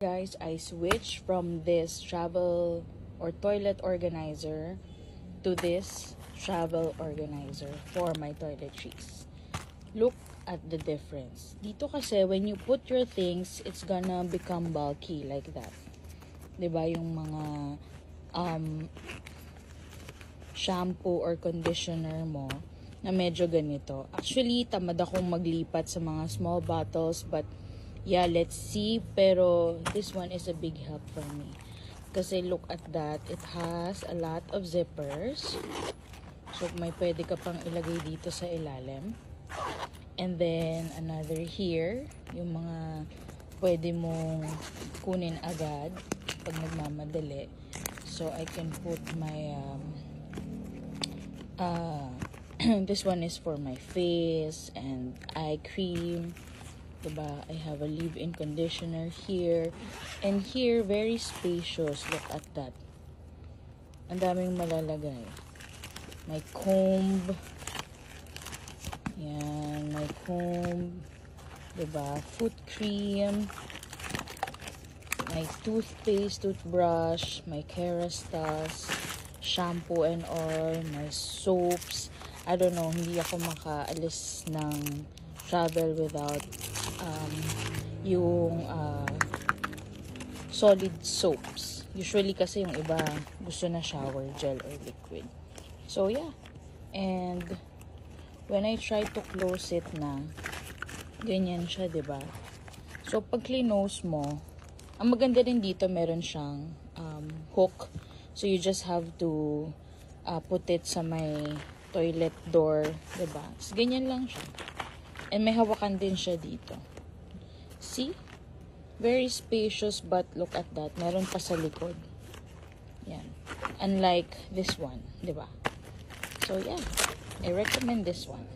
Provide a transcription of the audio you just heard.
Guys, I switched from this travel or toilet organizer to this travel organizer for my toiletries. Look at the difference. Dito kasi, when you put your things, it's gonna become bulky like that. Diba? Yung mga shampoo or conditioner mo na medyo ganito. Actually, tamad akong maglipat sa mga small bottles, but yeah, let's see. Pero this one is a big help for me. Kasi look at that. It has a lot of zippers. So, may pwede ka pang ilagay dito sa ilalim. And then, another here. Yung mga pwede mong kunin agad pag nagmamadali. So, I can put my this one is for my face and eye cream. Diba? I have a leave-in conditioner here. And here, very spacious. Look at that. Ang daming malalagay. My comb. Yan. My comb. Diba? Foot cream. My toothpaste, toothbrush. My Kerastase. Shampoo and all. My soaps. I don't know. Hindi ako makaalis ng travel without yung solid soaps. Usually kasi yung iba gusto na shower gel or liquid. So yeah. And when I try to close it na, ganyan siya, diba? So pag close mo, ang maganda rin dito, meron siyang hook. So you just have to put it sa may toilet door, diba? So, ganyan lang siya. And may hawakan din siya dito. See? Very spacious, but look at that. Meron pa sa likod. Yan. Unlike this one, diba? So, yeah. I recommend this one.